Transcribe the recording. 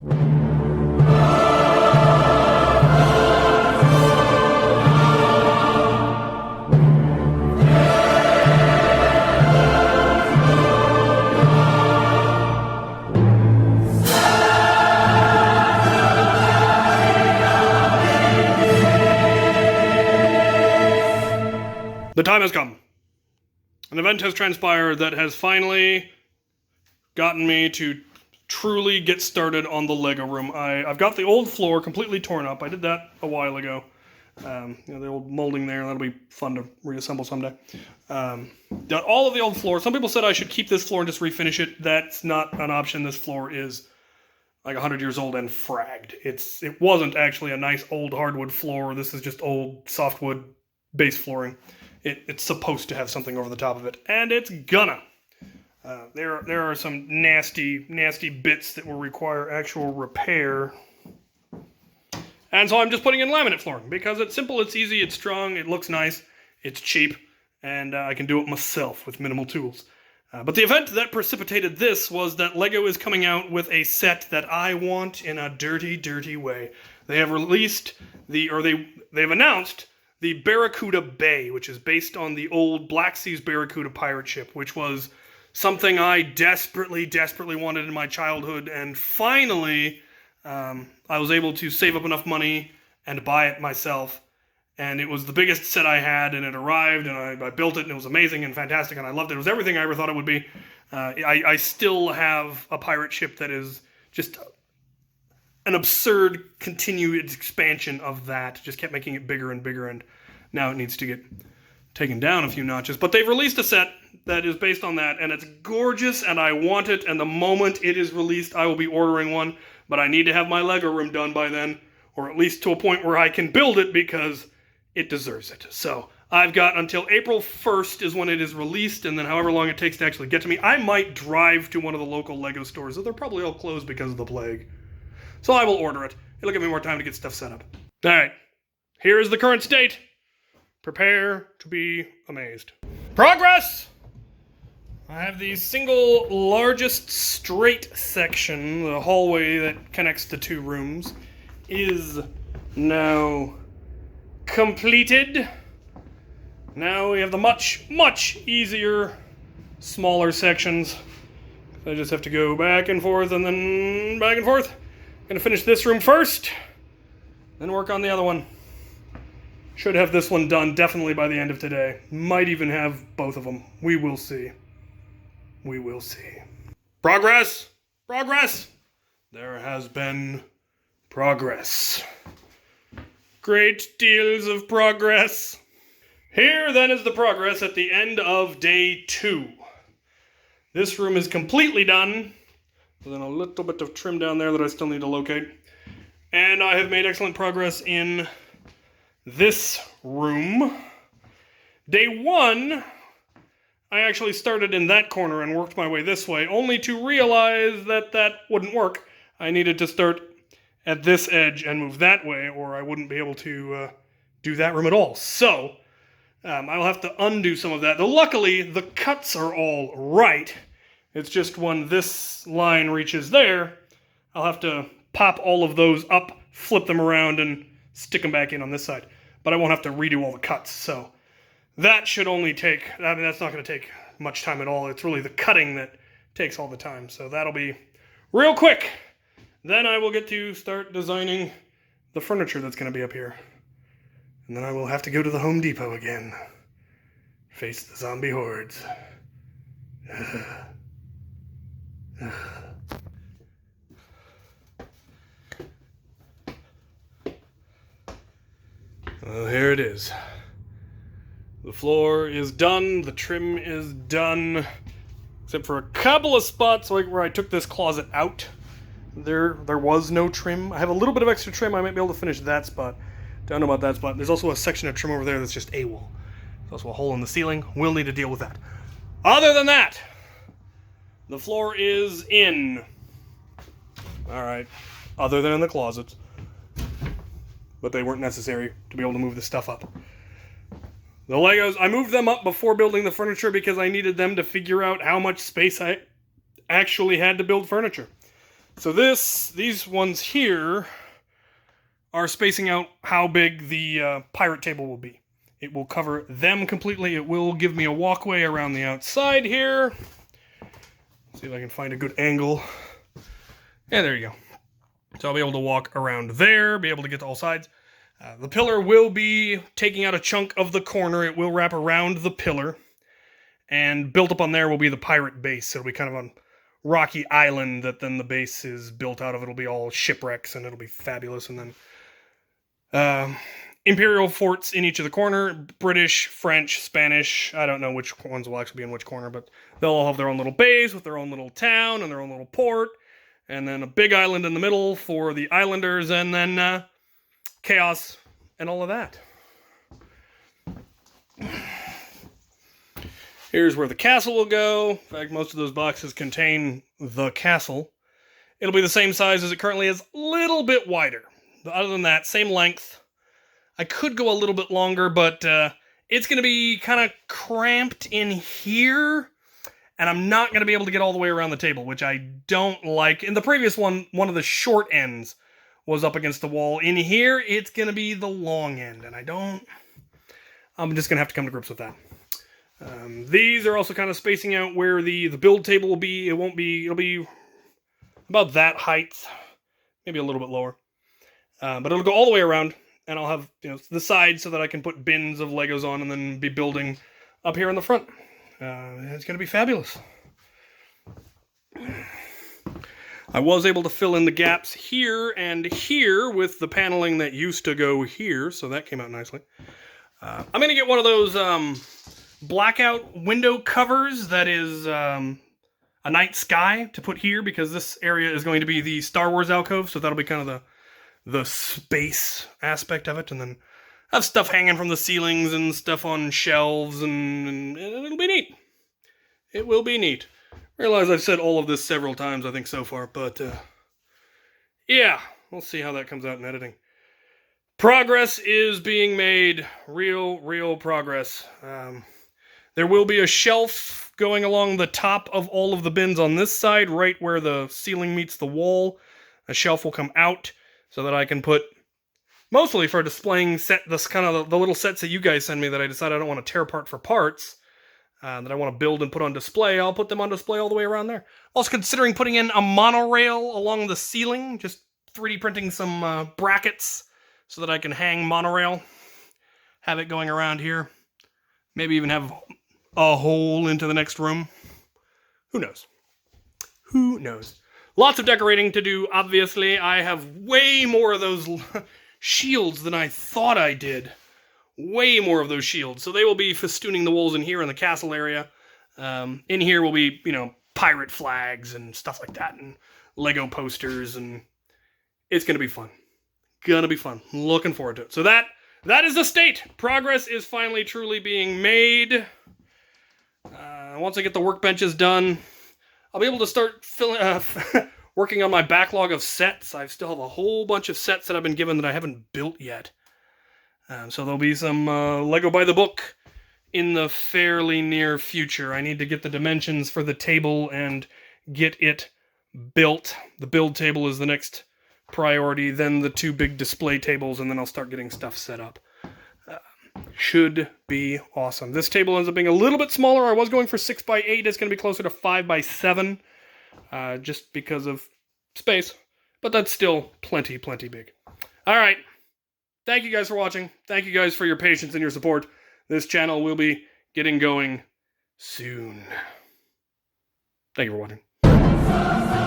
The time has come. An event has transpired that has finally gotten me to truly get started on the Lego room. I've got the old floor completely torn up. I did that a while ago. The old molding there, that'll be fun to reassemble someday. Got all of the old floor. Some people said I should keep this floor and just refinish it. That's not an option. This floor is like 100 years old and fragged. It wasn't actually a nice old hardwood floor. This is just old softwood base flooring. It's supposed to have something over the top of it, and it's gonna. There are some nasty bits that will require actual repair. And so I'm just putting in laminate flooring, because it's simple, it's easy, it's strong, it looks nice, it's cheap, and I can do it myself with minimal tools. But the event that precipitated this was that Lego is coming out with a set that I want in a dirty way. They have released they've announced the Barracuda Bay, which is based on the old Black Sea's Barracuda pirate ship, which was something I desperately wanted in my childhood, and finally I was able to save up enough money and buy it myself, and it was the biggest set I had, and it arrived, and I built it, and it was amazing and fantastic, and I loved it. It was everything I ever thought it would be. I still have a pirate ship that is just an absurd continued expansion of that. Just kept making it bigger and bigger, and now it needs to get taken down a few notches. But they've released a set that is based on that, and it's gorgeous, and I want it, and the moment it is released, I will be ordering one. But I need to have my Lego room done by then, or at least to a point where I can build it, because it deserves it. So I've got until April 1st is when it is released, and then however long it takes to actually get to me. I might drive to one of the local Lego stores, though they're probably all closed because of the plague. So I will order it. It'll give me more time to get stuff set up. Alright, here is the current state. Prepare to be amazed. Progress! I have the single largest straight section, the hallway that connects the two rooms, is now completed. Now we have the much easier, smaller sections. I just have to go back and forth and then back and forth. Gonna finish this room first, then work on the other one. Should have this one done definitely by the end of today. Might even have both of them. We will see. We will see. Progress! Progress! There has been progress. Great deals of progress. Here then is the progress at the end of day 2. This room is completely done. Then a little bit of trim down there that I still need to locate. And I have made excellent progress in this room. Day 1, I actually started in that corner and worked my way this way, only to realize that that wouldn't work. I needed to start at this edge and move that way, or I wouldn't be able to do that room at all. So, I'll have to undo some of that. Though luckily, the cuts are all right. It's just when this line reaches there, I'll have to pop all of those up, flip them around, and stick them back in on this side. But I won't have to redo all the cuts, so that should only take, that's not going to take much time at all. It's really the cutting that takes all the time, so that'll be real quick. Then I will get to start designing the furniture that's going to be up here. And then I will have to go to the Home Depot again. Face the zombie hordes. Well, here it is. The floor is done, the trim is done, except for a couple of spots like where I took this closet out. There was no trim. I have a little bit of extra trim. I might be able to finish that spot. Don't know about that spot. There's also a section of trim over there that's just AWOL. There's also a hole in the ceiling. We'll need to deal with that. Other than that, the floor is in. Alright. Other than in the closets. But they weren't necessary to be able to move this stuff up. The Legos, I moved them up before building the furniture because I needed them to figure out how much space I actually had to build furniture. So these ones here are spacing out how big the pirate table will be. It will cover them completely. It will give me a walkway around the outside here. See if I can find a good angle. Yeah, there you go. So I'll be able to walk around there, be able to get to all sides. The pillar will be taking out a chunk of the corner. It will wrap around the pillar. And built up on there will be the pirate base. So it'll be kind of a rocky island that then the base is built out of. It'll be all shipwrecks and it'll be fabulous. And then Imperial forts in each of the corner. British, French, Spanish. I don't know which ones will actually be in which corner, but they'll all have their own little base with their own little town and their own little port. And then a big island in the middle for the islanders, and then chaos and all of that. Here's where the castle will go. In fact, most of those boxes contain the castle. It'll be the same size as it currently is, a little bit wider. But other than that, same length. I could go a little bit longer, but it's going to be kind of cramped in here. And I'm not going to be able to get all the way around the table, which I don't like. In the previous one, one of the short ends was up against the wall. In here, it's going to be the long end, and I'm just going to have to come to grips with that. These are also kind of spacing out where the build table will be. It'll be about that height, maybe a little bit lower. But it'll go all the way around, and I'll have the sides so that I can put bins of Legos on and then be building up here in the front. It's going to be fabulous. I was able to fill in the gaps here and here with the paneling that used to go here, so that came out nicely. I'm going to get one of those blackout window covers that is a night sky to put here, because this area is going to be the Star Wars alcove, so that'll be kind of the space aspect of it, and then have stuff hanging from the ceilings and stuff on shelves, and it'll be neat. It will be neat. Realize I've said all of this several times, I think, so far, but yeah, we'll see how that comes out in editing. Progress is being made. Real progress. There will be a shelf going along the top of all of the bins on this side, right where the ceiling meets the wall. A shelf will come out so that I can put, mostly for displaying this kind of the little sets that you guys send me that I decided I don't want to tear apart for parts, that I want to build and put on display. I'll put them on display all the way around there. Also considering putting in a monorail along the ceiling, just 3D printing some brackets so that I can hang monorail, have it going around here. Maybe even have a hole into the next room. Who knows? Who knows? Lots of decorating to do, obviously. I have way more of those shields than I thought I did. Way more of those shields. So they will be festooning the walls in here in the castle area. In here will be, pirate flags and stuff like that, and Lego posters, and it's going to be fun. Gonna be fun. Looking forward to it. So that is the state. Progress is finally truly being made. Once I get the workbenches done, I'll be able to start working on my backlog of sets. I still have a whole bunch of sets that I've been given that I haven't built yet. So there'll be some Lego by the book in the fairly near future. I need to get the dimensions for the table and get it built. The build table is the next priority, then the 2 big display tables, and then I'll start getting stuff set up. Should be awesome. This table ends up being a little bit smaller. I was going for 6x8. It's going to be closer to 5x7, just because of space. But that's still plenty big. All right. Thank you guys for watching. Thank you guys for your patience and your support. This channel will be getting going soon. Thank you for watching.